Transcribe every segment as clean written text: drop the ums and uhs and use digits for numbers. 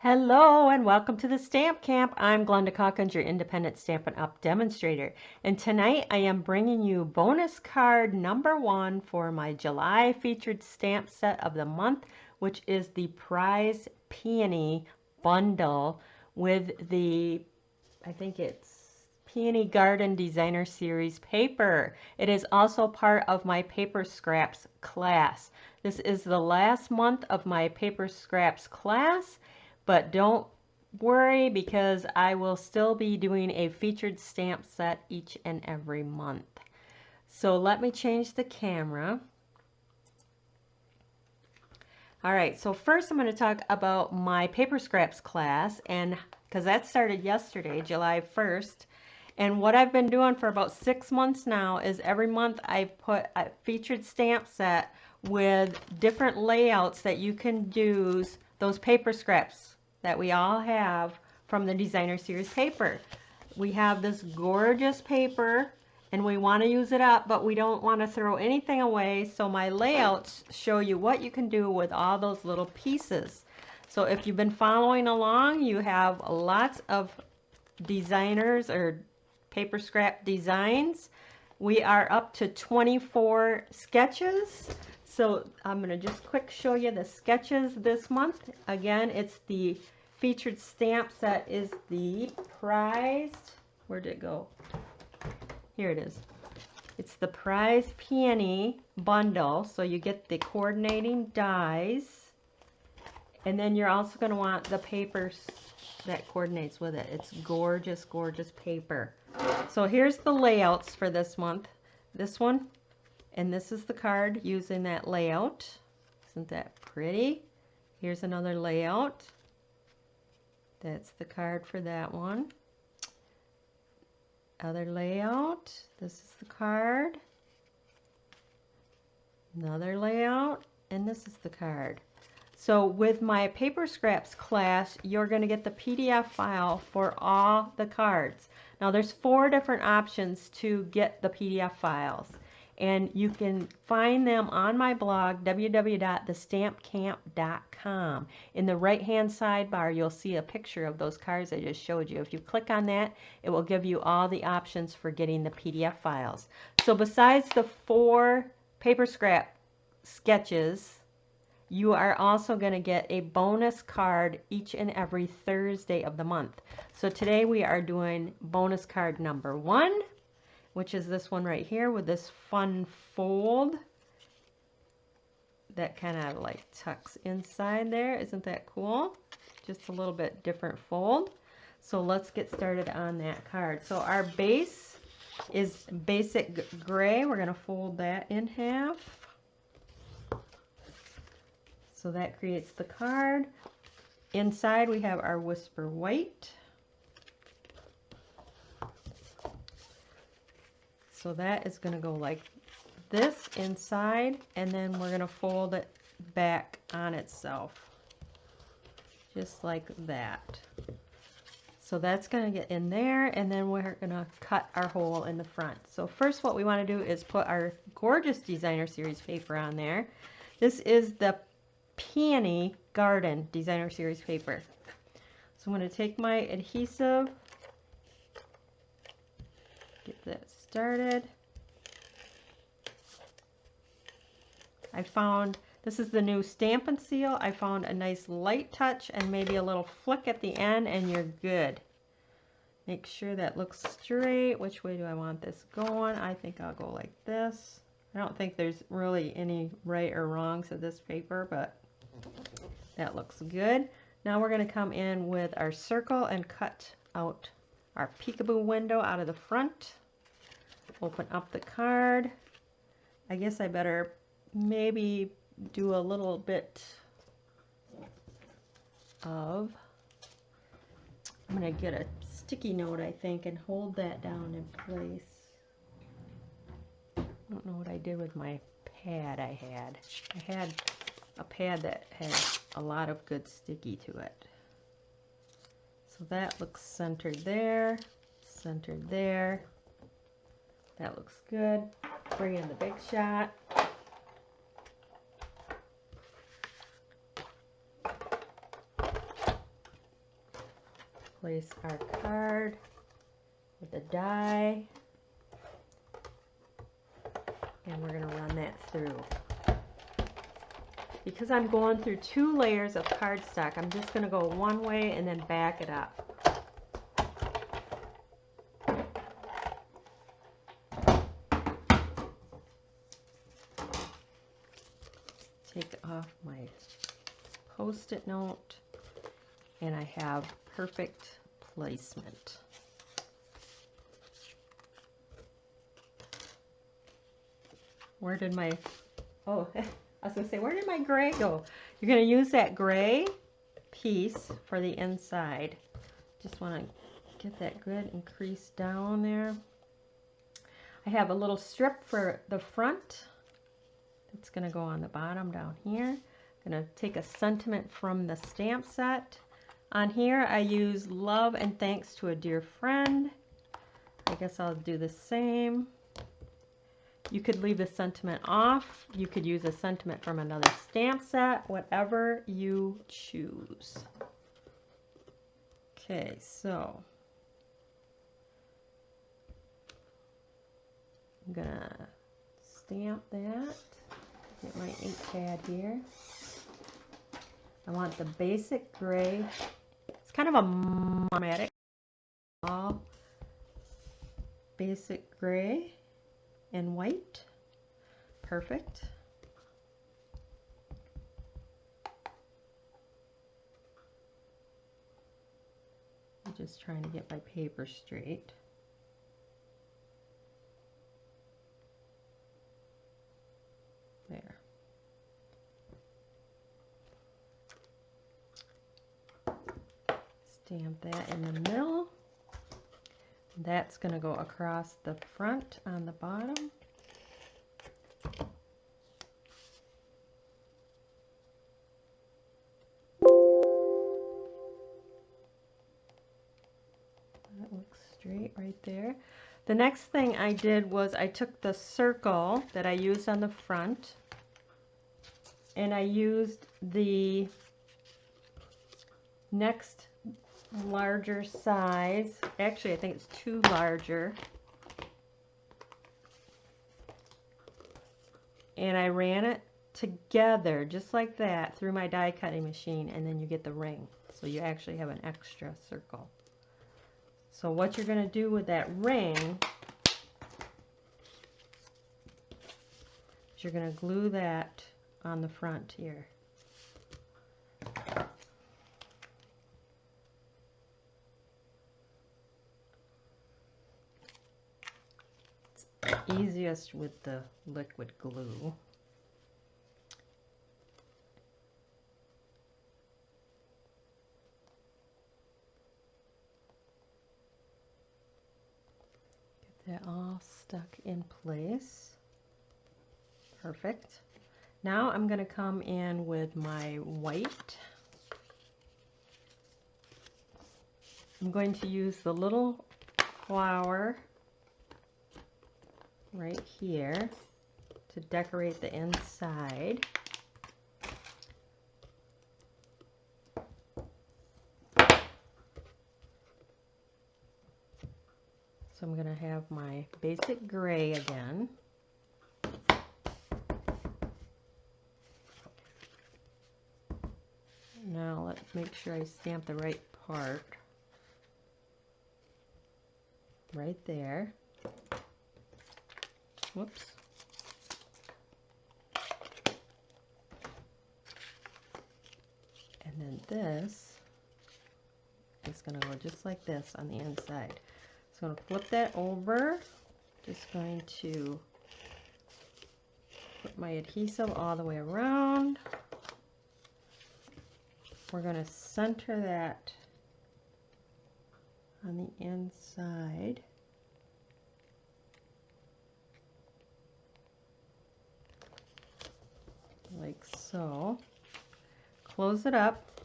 Hello and welcome to the Stamp Camp. I'm Glenda Calkins, your independent Stampin' Up! Demonstrator. And tonight I am bringing you bonus card number 1 for my July featured stamp set of the month, which is the Prize Peony bundle with the, I think it's Peony Garden Designer Series paper. It is also part of my Paper Scraps class. This is the last month of my Paper Scraps class. But don't worry because I will still be doing a featured stamp set each and every month. So let me change the camera. All right, so first I'm going to talk about my Paper Scraps class, and because that started yesterday, July 1st. And what I've been doing for about 6 months now is every month I've put a featured stamp set with different layouts that you can use those paper scraps that we all have from the Designer Series paper. We have this gorgeous paper and we want to use it up, but we don't want to throw anything away. So my layouts show you what you can do with all those little pieces. So if you've been following along, you have lots of designers or paper scrap designs. We are up to 24 sketches. So I'm going to just quick show you the sketches this month. Again, it's the featured stamp set is the prized, where did it go? Here it is. It's the Prize Peony bundle. So you get the coordinating dies. And then you're also going to want the paper that coordinates with it. It's gorgeous, gorgeous paper. So here's the layouts for this month. This one, and this is the card using that layout. Isn't that pretty? Here's another layout. That's the card for that one. Other layout. This is the card. Another layout. And this is the card. So with my Paper Scraps class, you're going to get the PDF file for all the cards. Now there's 4 different options to get the PDF files. And you can find them on my blog, www.thestampcamp.com. In the right-hand sidebar, you'll see a picture of those cards I just showed you. If you click on that, it will give you all the options for getting the PDF files. So besides the 4 Paper Scrap sketches, you are also going to get a bonus card each and every Thursday of the month. So today we are doing bonus card number 1, which is this one right here with this fun fold that kind of like tucks inside there. Isn't that cool? Just a little bit different fold. So let's get started on that card. So our base is basic gray. We're going to fold that in half. So that creates the card. Inside we have our Whisper White. So that is going to go like this inside, and then we're going to fold it back on itself. Just like that. So that's going to get in there, and then we're going to cut our hole in the front. So first what we want to do is put our gorgeous Designer Series paper on there. This is the Peony Garden Designer Series paper. So I'm going to take my adhesive, get that started. I found, this is the new Stamp and Seal. I found a nice light touch and maybe a little flick at the end and you're good. Make sure that looks straight. Which way do I want this going? I think I'll go like this. I don't think there's really any right or wrongs of this paper, but that looks good. Now we're going to come in with our circle and cut out our peekaboo window out of the front. Open up the card. I guess I better maybe do a little bit of, I'm going to get a sticky note I think and hold that down in place. I don't know what I did with my pad I had. I had a pad that had a lot of good sticky to it. So that looks centered there, centered there. That looks good. Bring in the big shot. place our card with the die, and we're going to run that through. Because I'm going through 2 layers of cardstock, I'm just going to go one way and then back it up. Take off my Post-it note, and I have perfect placement. Where did my, oh, I was going to say, where did my gray go? You're going to use that gray piece for the inside. Just want to get that good and crease down there. I have a little strip for the front. It's going to go on the bottom down here. I'm going to take a sentiment from the stamp set. On here I use love and thanks to a dear friend. I guess I'll do the same. You could leave the sentiment off. You could use a sentiment from another stamp set, whatever you choose. Okay, so I'm going to stamp that. Get my ink pad here. I want the basic gray. It's kind of a monochromatic, all basic gray and white. Perfect. I'm just trying to get my paper straight. There. Stamp that in the middle. That's going to go across the front on the bottom. That looks straight right there. The next thing I did was I took the circle that I used on the front and I used the next larger size. Actually, I think it's 2 larger. And I ran it together just like that through my die cutting machine, and then you get the ring. So you actually have an extra circle. So what you're going to do with that ring is you're going to glue that on the front here. It's easiest with the liquid glue. Get that all stuck in place. Perfect. Now I'm going to come in with my white. I'm going to use the little flower right here to decorate the inside. So I'm going to have my basic gray again. Now let's make sure I stamp the right part. Right there. Whoops. And then this is going to go just like this on the inside. So I'm going to flip that over. Just going to put my adhesive all the way around. We're going to center that on the inside. Like so. Close it up.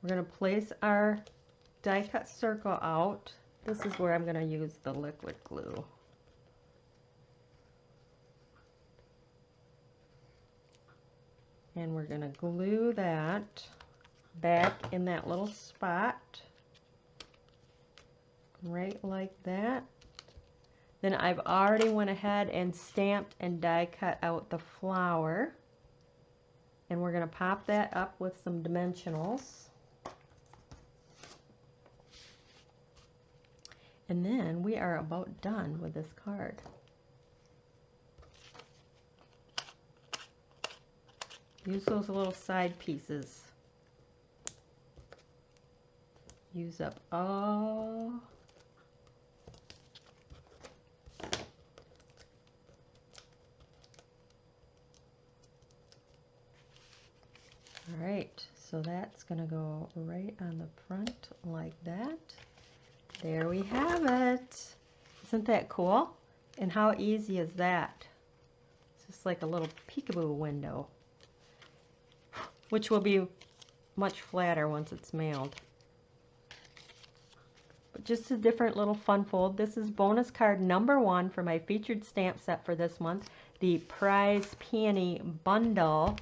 We're going to place our die cut circle out. This is where I'm going to use the liquid glue. And we're going to glue that back in that little spot right like that. Then I've already went ahead and stamped and die cut out the flower. And we're going to pop that up with some dimensionals. And then we are about done with this card. Use those little side pieces. Use up all. All right, so that's going to go right on the front like that. There we have it. Isn't that cool? And how easy is that? It's just like a little peekaboo window, which will be much flatter once it's mailed. But just a different little fun fold. This is bonus card number 1 for my featured stamp set for this month, the Prize Peony Bundle,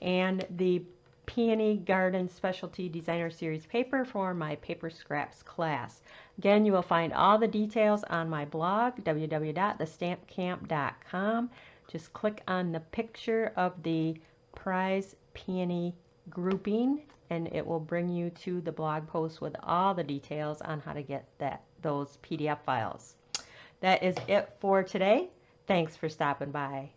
and the Peony Garden Specialty Designer Series paper for my paper scraps class. Again, you will find all the details on my blog, www.thestampcamp.com. Just click on the picture of the Prize Peony grouping, and it will bring you to the blog post with all the details on how to get those PDF files. That is it for today. Thanks for stopping by.